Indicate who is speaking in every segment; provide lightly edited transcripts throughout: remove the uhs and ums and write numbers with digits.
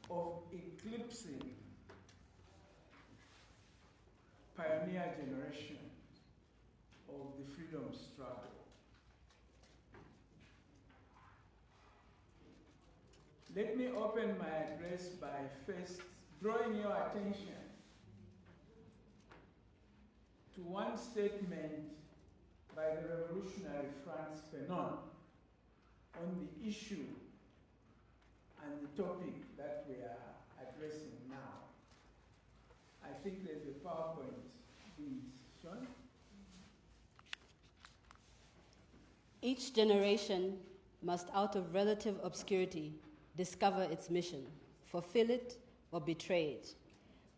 Speaker 1: of eclipsing pioneer generation of the freedom struggle. Let me open my address by first drawing your attention to one statement by the revolutionary Frantz Fanon on the issue and the topic that we are addressing now. I think there's a PowerPoint being shown.
Speaker 2: Each generation must, out of relative obscurity, discover its mission, fulfill it, or betray it.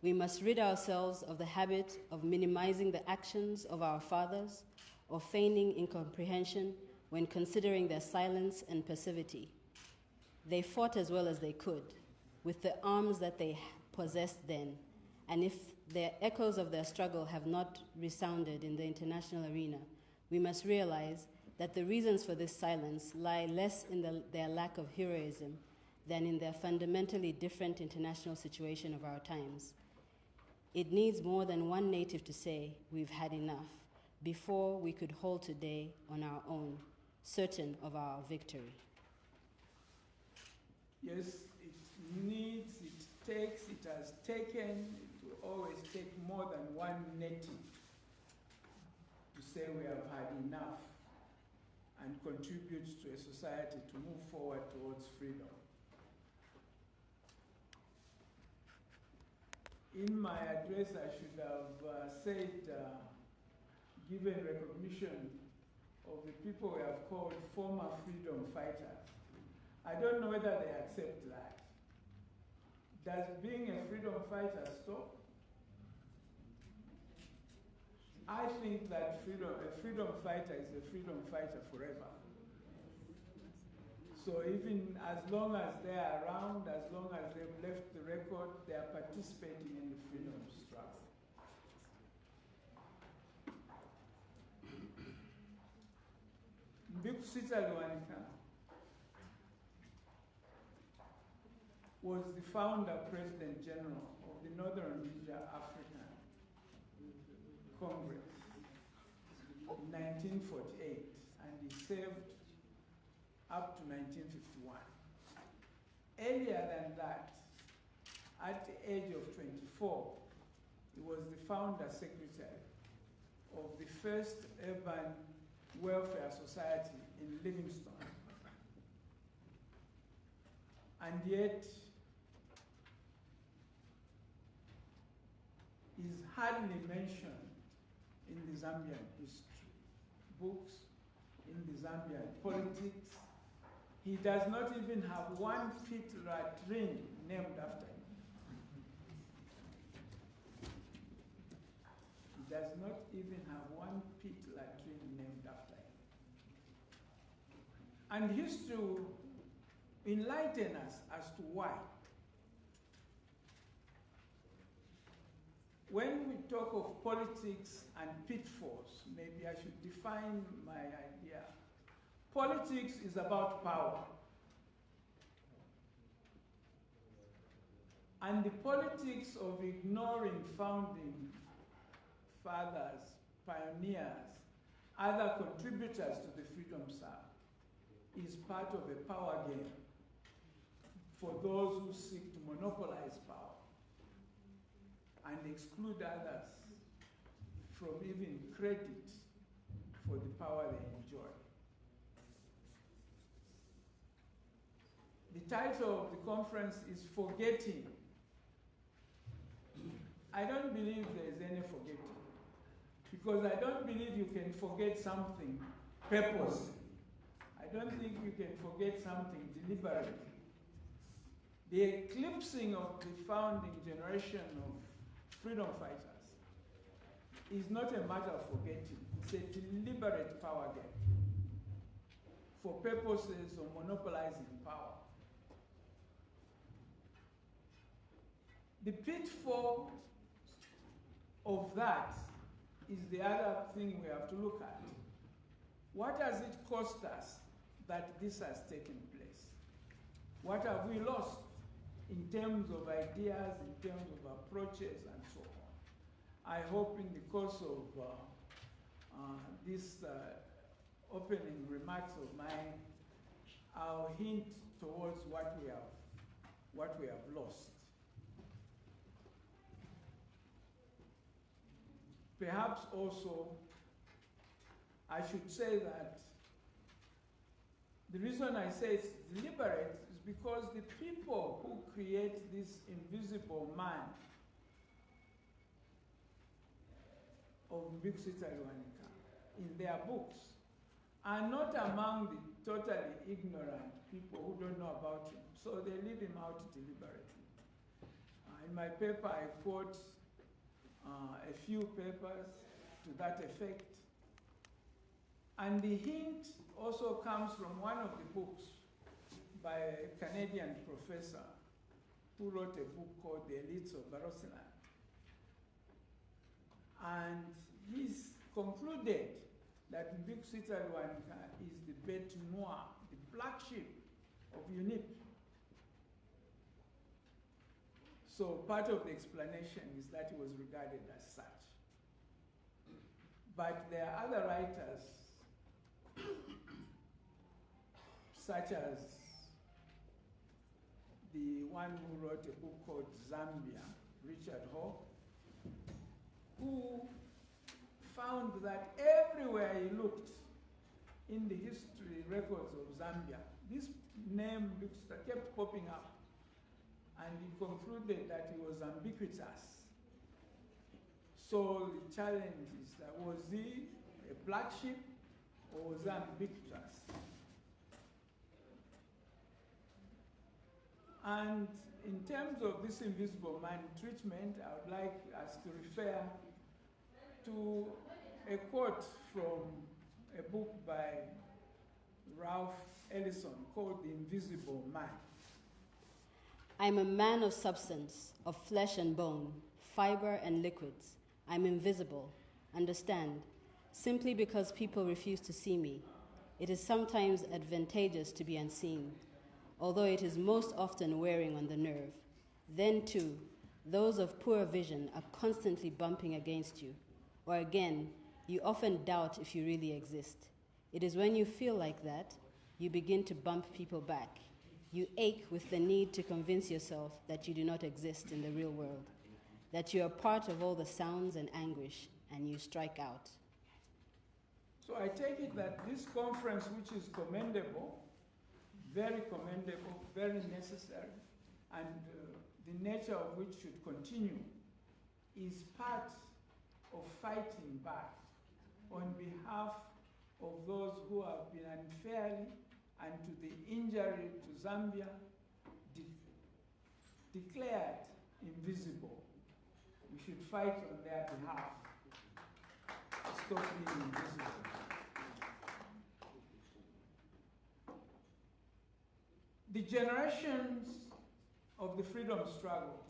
Speaker 2: We must rid ourselves of the habit of minimizing the actions of our fathers or feigning incomprehension when considering their silence and passivity. They fought as well as they could, with the arms that they possessed then, and if the echoes of their struggle have not resounded in the international arena, we must realize that the reasons for this silence lie less in their lack of heroism than in their fundamentally different international situation of our times. It needs more than one native to say, "We've had enough," before we could hold today on our own, certain of our victory.
Speaker 1: Yes, it needs, it takes, it has taken, it will always take more than one native to say we have had enough and contribute to a society to move forward towards freedom. In my address, I should have said, given recognition of the people we have called former freedom fighters. I don't know whether they accept that. Does being a freedom fighter stop? I think that a freedom fighter is a freedom fighter forever. So even as long as they are around, as long as they've left the record, they are participating in the freedom struggle. Mbikusita Luwanika was the founder President General of the Northern Rhodesia African Congress in 1948, and he served up to 1951. Earlier than that, at the age of 24, he was the founder secretary of the first urban welfare society in Livingstone. And yet, is hardly mentioned in the Zambian history books, in the Zambian politics. He does not even have one pit latrine named after him. He does not even have one pit latrine named after him. And history will enlighten us as to why. When we talk of politics and pitfalls, maybe I should define my idea. Politics is about power. And the politics of ignoring founding fathers, pioneers, other contributors to the freedom struggle is part of a power game for those who seek to monopolize power and exclude others from even credit for the power they enjoy. The title of the conference is Forgetting. I don't believe there is any forgetting, because I don't believe you can forget something purposely. I don't think you can forget something deliberately. The eclipsing of the founding generation of freedom fighters is not a matter of forgetting. It's a deliberate power game for purposes of monopolizing power. The pitfall of that is the other thing we have to look at. What has it cost us that this has taken place? What have we lost in terms of ideas, in terms of approaches, and so on. I hope in the course of this opening remarks of mine, I'll hint towards what we have lost. Perhaps also, I should say that the reason I say it's deliberate is because the people who create this invisible man of Mbikusi Talwanika in their books are not among the totally ignorant people who don't know about him. So they leave him out deliberately. In my paper, I quote a few papers to that effect. And the hint also comes from one of the books by a Canadian professor who wrote a book called The Elites of Barosiland. And he's concluded that Mbikusi Talwanika is the bête noire, the black sheep of UNIP. So part of the explanation is that he was regarded as such. But there are other writers, such as the one who wrote a book called Zambia, Richard Hall, who found that everywhere he looked in the history records of Zambia, this name kept popping up. And he concluded that he was ubiquitous. So the challenge is that, was he a black sheep or was he ubiquitous? And in terms of this invisible man treatment, I would like us to refer to a quote from a book by Ralph Ellison called The Invisible Man.
Speaker 2: I'm a man of substance, of flesh and bone, fiber and liquids. I'm invisible, understand, simply because people refuse to see me. It is sometimes advantageous to be unseen, although it is most often wearing on the nerve. Then too, those of poor vision are constantly bumping against you, or again, you often doubt if you really exist. It is when you feel like that, you begin to bump people back. You ache with the need to convince yourself that you do not exist in the real world, that you are part of all the sounds and anguish, and you strike out.
Speaker 1: So I take it that this conference, which is commendable, very necessary, and the nature of which should continue, is part of fighting back on behalf of those who have been unfairly and to the injury to Zambia declared invisible. We should fight on their behalf to stop being invisible. The generations of the freedom struggle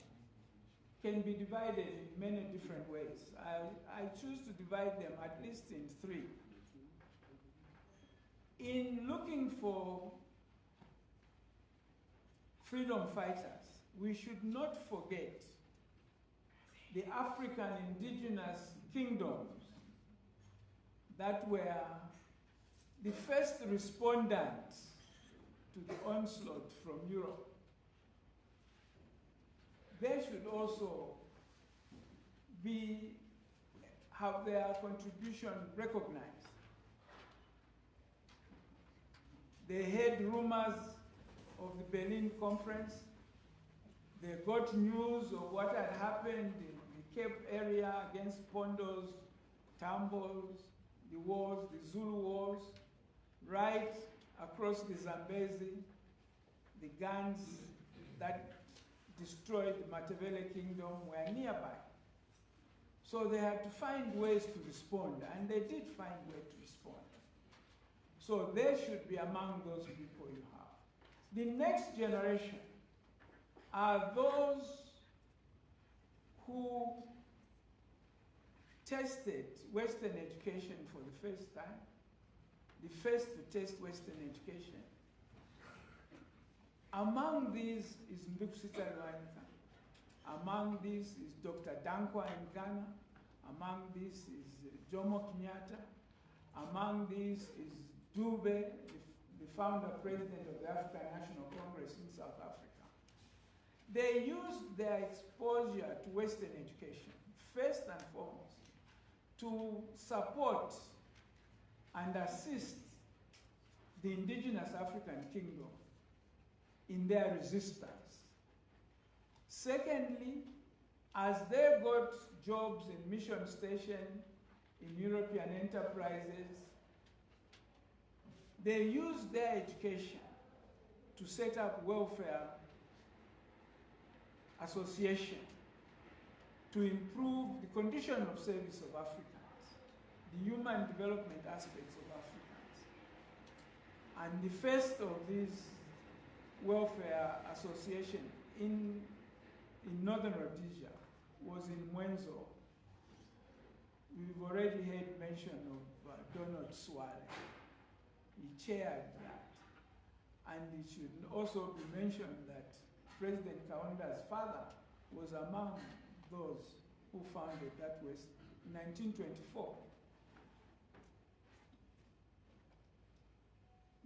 Speaker 1: can be divided in many different ways. I choose to divide them at least in three. In looking for freedom fighters, we should not forget the African indigenous kingdoms that were the first respondents to the onslaught from Europe. They should also have their contribution recognized. They heard rumors of the Berlin Conference. They got news of what had happened in the Cape area against Pondos, Tambos, the wars, the Zulu wars, right across the Zambezi, the guns that destroyed the Matabele Kingdom were nearby. So they had to find ways to respond, and they did find ways to respond. So they should be among those people you have. The next generation are those who tested Western education for the first time, the first to test Western education, Among these is Ndukusita Lwanika. Among these is Dr. Dankwa in Ghana. Among these is Jomo Kenyatta. Among these is Dube, the founder president of the African National Congress in South Africa. They used their exposure to Western education, first and foremost, to support and assist the indigenous African kingdom in their resistance. Secondly, as they got jobs in mission stations, in European enterprises, they used their education to set up welfare association to improve the condition of service of Africans, the human development aspects of Africans. And the first of these welfare association in Northern Rhodesia was in Mwenzo. We've already heard mention of Donald Swale. He chaired that. And it should also be mentioned that President Kaunda's father was among those who founded that West in 1924.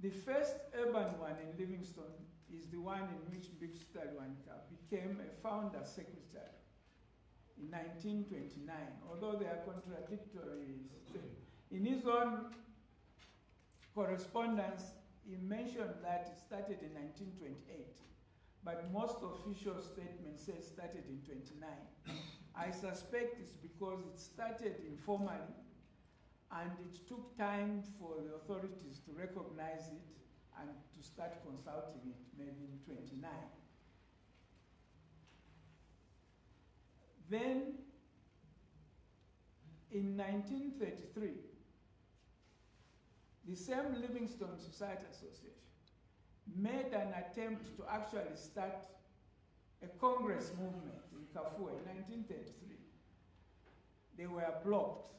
Speaker 1: The first urban one in Livingstone is the one in which Ndukusita Lwanika became a founder secretary in 1929, although there are contradictory. In his own correspondence, he mentioned that it started in 1928, but most official statements say it started in 29. I suspect it's because it started informally, and it took time for the authorities to recognize it and to start consulting it, maybe in 29. Then, in 1933, the same Livingstone Society Association made an attempt to actually start a Congress movement in Kafue in 1933. They were blocked.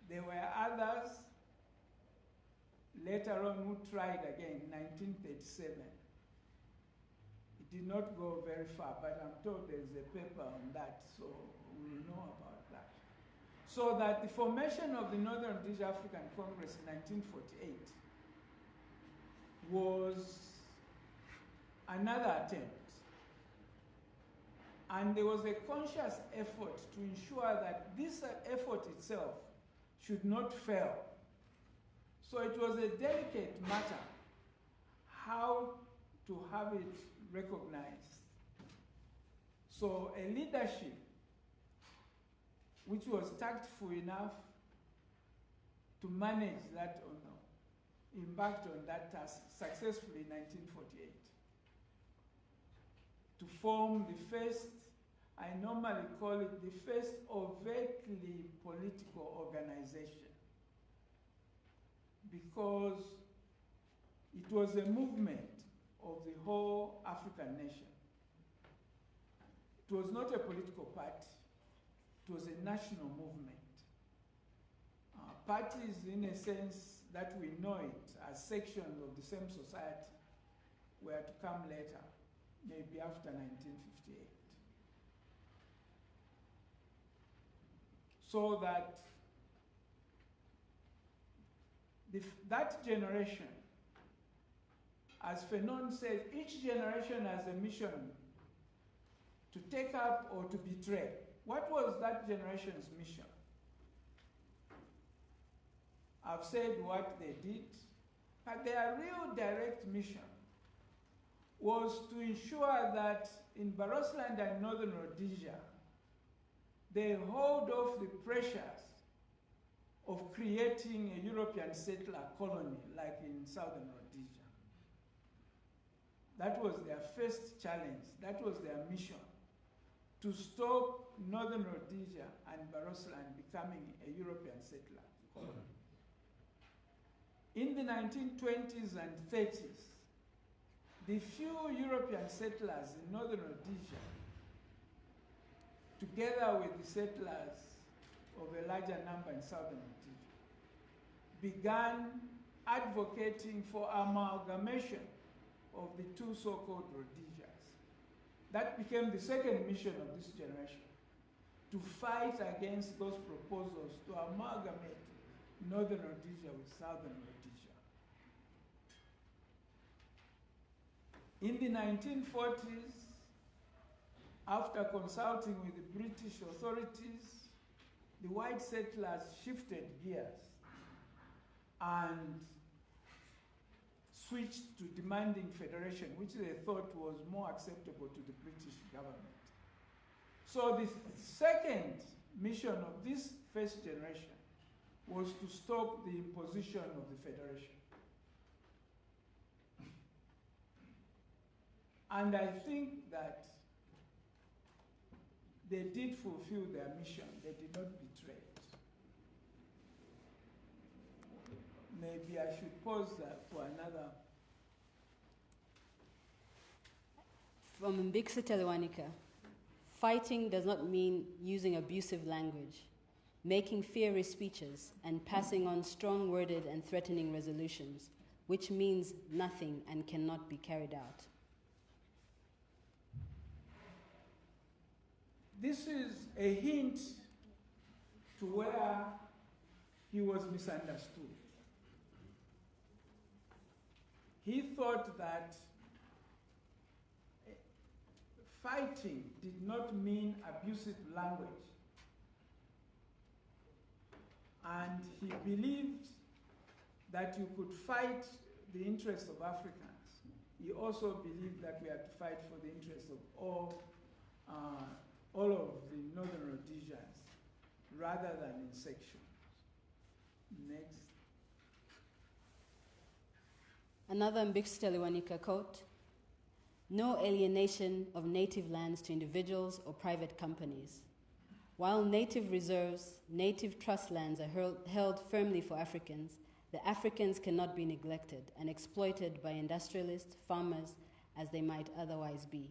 Speaker 1: There were others later on who tried again in 1937. It did not go very far, but I'm told there's a paper on that, so we know about that. So that the formation of the Northern Rhodesia African Congress in 1948 was another attempt. And there was a conscious effort to ensure that this effort itself should not fail. So it was a delicate matter how to have it recognized. So a leadership which was tactful enough to manage that honor, embarked on that task successfully in 1948. To form the first, I normally call it the first overtly political organization, because it was a movement of the whole African nation. It was not a political party, it was a national movement. Parties, in a sense that we know it as sections of the same society, were to come later, maybe after 1958. So that that generation, as Fanon says, each generation has a mission to take up or to betray. What was that generation's mission? I've said what they did, but their real direct mission was to ensure that in Barosland and Northern Rhodesia, they hold off the pressures of creating a European settler colony like in Southern Rhodesia. That was their first challenge, that was their mission, to stop Northern Rhodesia and Barosland becoming a European settler colony. In the 1920s and 30s, the few European settlers in Northern Rhodesia, together with the settlers of a larger number in Southern Rhodesia, began advocating for amalgamation of the two so-called Rhodesias. That became the second mission of this generation, to fight against those proposals to amalgamate Northern Rhodesia with Southern Rhodesia. In the 1940s, after consulting with the British authorities, the white settlers shifted gears and switched to demanding federation, which they thought was more acceptable to the British government. So the second mission of this first generation was to stop the imposition of the federation. And I think that they did fulfill their mission. They did not betray it. Maybe I should pause for another.
Speaker 2: From Mbiksi Telewanika, fighting does not mean using abusive language, making fiery speeches, and passing on strong-worded and threatening resolutions, which means nothing and cannot be carried out.
Speaker 1: This is a hint to where he was misunderstood. He thought that fighting did not mean abusive language. And he believed that you could fight the interests of Africans. He also believed that we had to fight for the interests of all of the Northern Rhodesians, rather than in sections. Next.
Speaker 2: Another Mbiksi Telewanika quote: "No alienation of native lands to individuals or private companies. While native reserves, native trust lands are held firmly for Africans, the Africans cannot be neglected and exploited by industrialists, farmers, as they might otherwise be.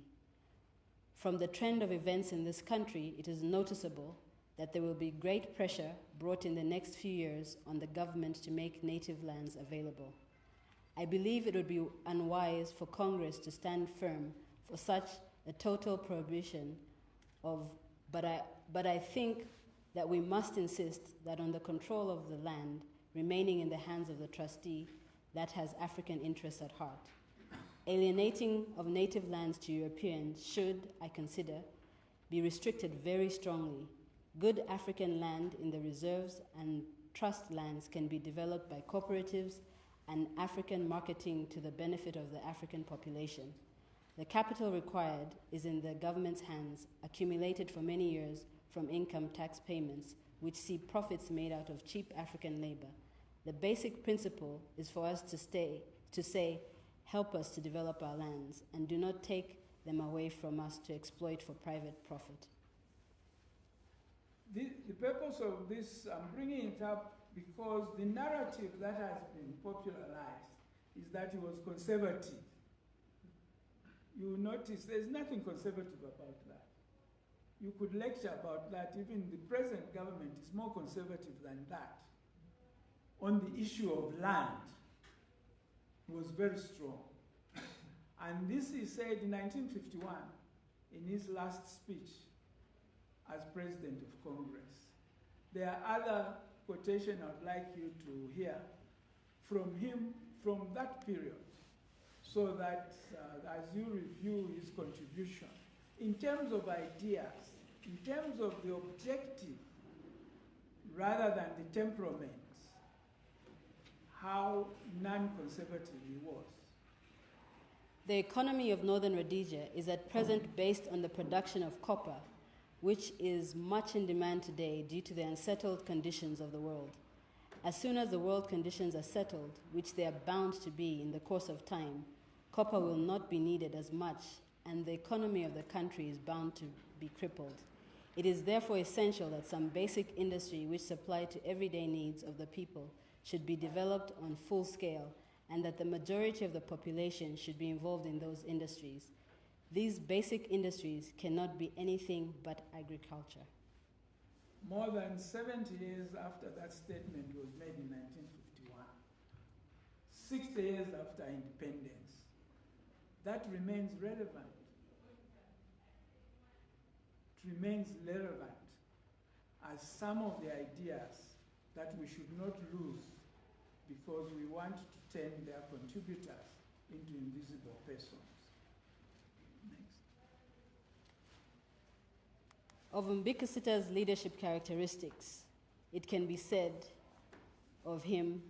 Speaker 2: From the trend of events in this country, it is noticeable that there will be great pressure brought in the next few years on the government to make native lands available. I believe it would be unwise for Congress to stand firm for such a total prohibition of, but I think that we must insist that on the control of the land remaining in the hands of the trustee that has African interests at heart. Alienating of native lands to Europeans should, I consider, be restricted very strongly. Good African land in the reserves and trust lands can be developed by cooperatives and African marketing to the benefit of the African population. The capital required is in the government's hands, accumulated for many years from income tax payments, which see profits made out of cheap African labor. The basic principle is for us to say, help us to develop our lands, and do not take them away from us to exploit for private profit."
Speaker 1: The purpose of this, I'm bringing it up because the narrative that has been popularized is that he was conservative. You notice there's nothing conservative about that. You could lecture about that. Even the present government is more conservative than that. On the issue of land, he was very strong. And this he said in 1951 in his last speech as President of Congress. There are other quotations I'd like you to hear from him from that period, so that as you review his contribution, in terms of ideas, in terms of the objective, rather than the temperament, how non-conservative he was.
Speaker 2: The economy of Northern Rhodesia is at present based on the production of copper, which is much in demand today due to the unsettled conditions of the world. As soon as the world conditions are settled, which they are bound to be in the course of time, copper will not be needed as much, and the economy of the country is bound to be crippled. It is therefore essential that some basic industry which supply to everyday needs of the people should be developed on full scale, and that the majority of the population should be involved in those industries. These basic industries cannot be anything but agriculture.
Speaker 1: More than 70 years after that statement was made in 1951, 60 years after independence, that remains relevant. It remains relevant as some of the ideas that we should not lose because we want to turn their contributors into invisible persons. Next.
Speaker 2: Of Mbikisita's leadership characteristics, it can be said of him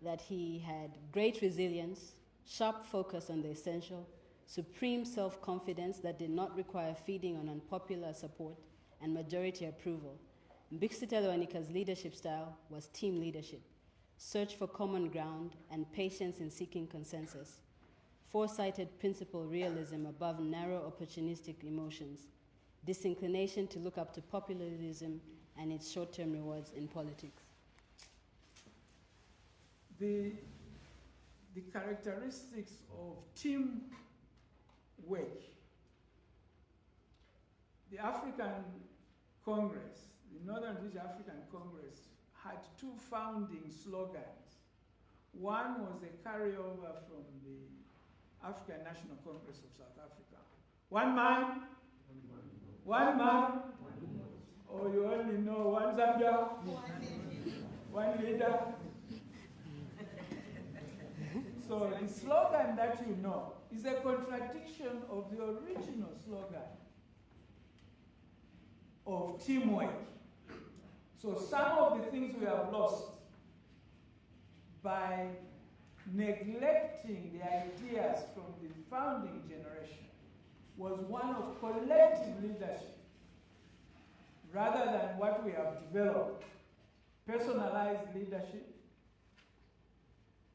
Speaker 2: that he had great resilience, sharp focus on the essential, supreme self-confidence that did not require feeding on unpopular support and majority approval. Mbikisita Lewanika's leadership style was team leadership, search for common ground, and patience in seeking consensus, foresighted principle realism above narrow opportunistic emotions, disinclination to look up to populism and its short-term rewards in politics.
Speaker 1: The characteristics of team work. The African Congress, the Northern East African Congress, had two founding slogans. One was a carryover from the African National Congress of South Africa. One man, one man, or you only know one Zambia, one leader. So the slogan that you know is a contradiction of the original slogan of teamwork. So some of the things we have lost by neglecting the ideas from the founding generation was one of collective leadership rather than what we have developed, personalized leadership,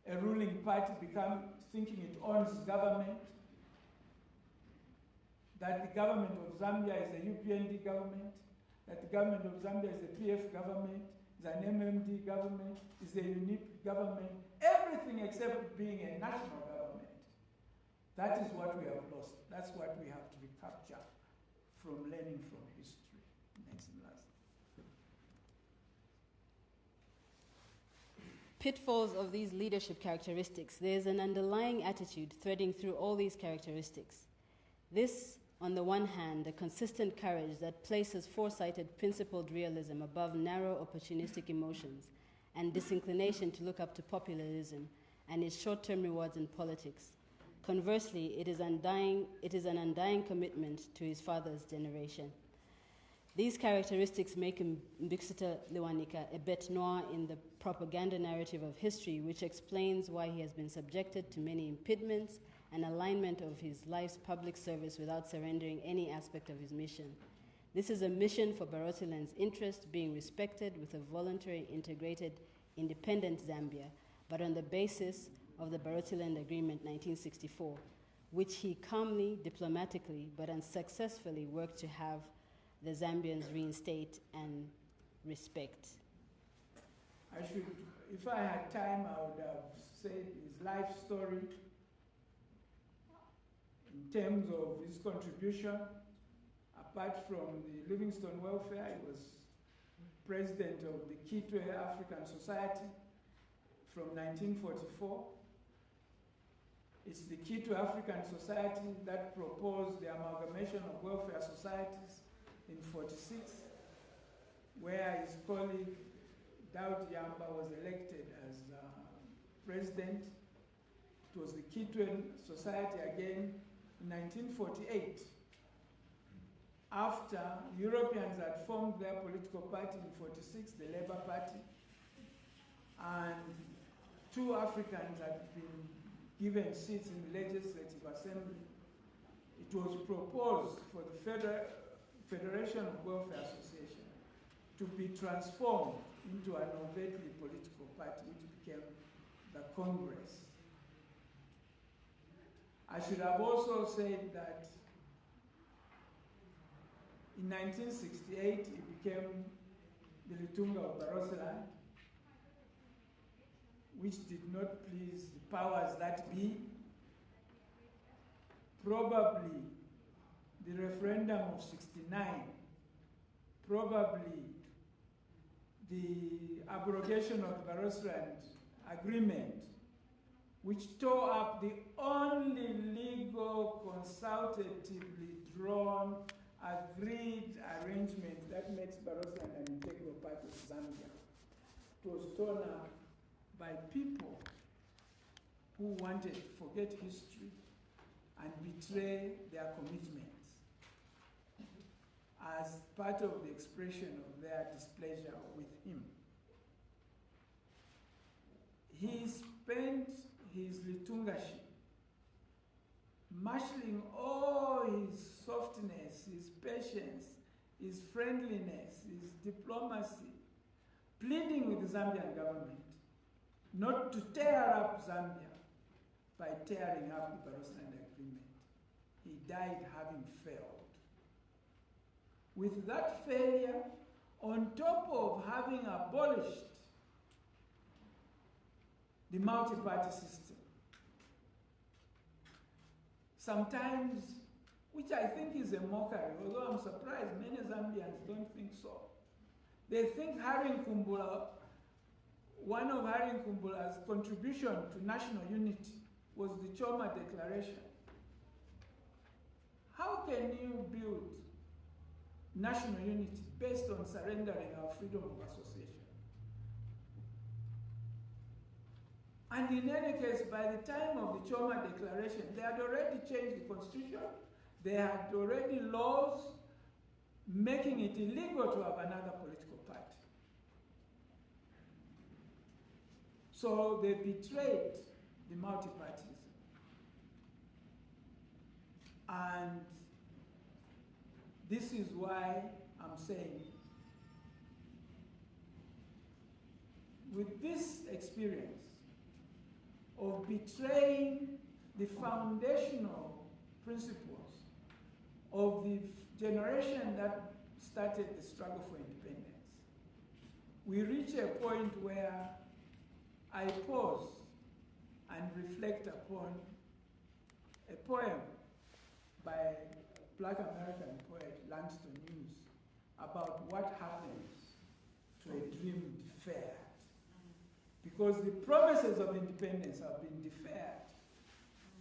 Speaker 1: a ruling party thinking it owns government, that the government of Zambia is a UPND government, that the government of Zambia is a PF government, is an MMD government, is a unique government, everything except being a national government. That is what we have lost. That's what we have to recapture from learning from history. Next and last.
Speaker 2: Pitfalls of these leadership characteristics. There's an underlying attitude threading through all these characteristics. This, on the one hand, a consistent courage that places foresighted, principled realism above narrow, opportunistic emotions, and disinclination to look up to populism and its short-term rewards in politics. Conversely, it is an undying commitment to his father's generation. These characteristics make Mbikisita Lewanika a bête noire in the propaganda narrative of history, which explains why he has been subjected to many impediments and alignment of his life's public service without surrendering any aspect of his mission. This is a mission for Barotseland's interest being respected with a voluntary, integrated, independent Zambia, but on the basis of the Barotseland Agreement 1964, which he calmly, diplomatically, but unsuccessfully worked to have the Zambians reinstate and respect.
Speaker 1: If I had time, I would have said his life story in terms of his contribution. Apart from the Livingstone welfare, he was president of the Kitwe African Society from 1944. It's the Kitwe African Society that proposed the amalgamation of welfare societies in 46, where his colleague Daud Yamba was elected as president. It was the Kitwe Society again in 1948. After Europeans had formed their political party in 46, the Labour Party, and 2 Africans had been given seats in the Legislative Assembly, it was proposed for the Federation of Welfare Association to be transformed into an overtly political party, which became the Congress. I should have also said that in 1968, he became the Lutunga of Barotseland, which did not please the powers that be. Probably the referendum of 69, probably the abrogation of the Barotseland Agreement which tore up the only legal, consultatively drawn, agreed arrangement that makes Barotseland an integral part of Zambia. It was torn up by people who wanted to forget history and betray their commitments as part of the expression of their displeasure with him. He spent his liturgacy marshalling all his softness, his patience, his friendliness, his diplomacy, pleading with the Zambian government not to tear up Zambia by tearing up the Barotseland Agreement. He died having failed. With that failure, on top of having abolished the multi-party system, sometimes, which I think is a mockery, although I'm surprised many Zambians don't think so. They think Harry Nkumbula, one of Harry Nkumbula's contribution to national unity was the Choma Declaration. How can you build national unity based on surrendering our freedom of association? And in any case, by the time of the Choma Declaration, they had already changed the constitution. They had already laws making it illegal to have another political party. So they betrayed the multi-partyism. And this is why I'm saying, with this experience of betraying the foundational principles of the generation that started the struggle for independence, we reach a point where I pause and reflect upon a poem by Black American poet Langston Hughes about what happens to a dream deferred. Because the promises of independence have been deferred.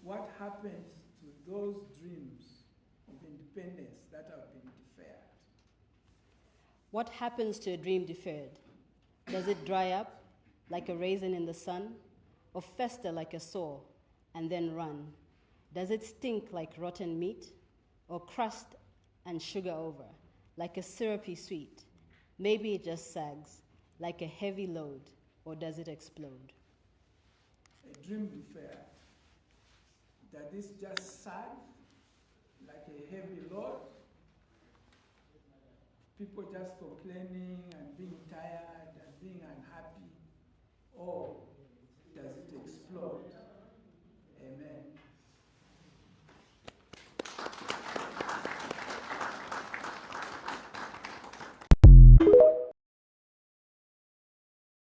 Speaker 1: What happens to those dreams of independence that have been deferred?
Speaker 2: What happens to a dream deferred? Does it dry up like a raisin in the sun, or fester like a sore and then run? Does it stink like rotten meat, or crust and sugar over, like a syrupy sweet? Maybe it just sags like a heavy load, or does it explode?
Speaker 1: A dream deferred. Does this just sag like a heavy load? People just complaining and being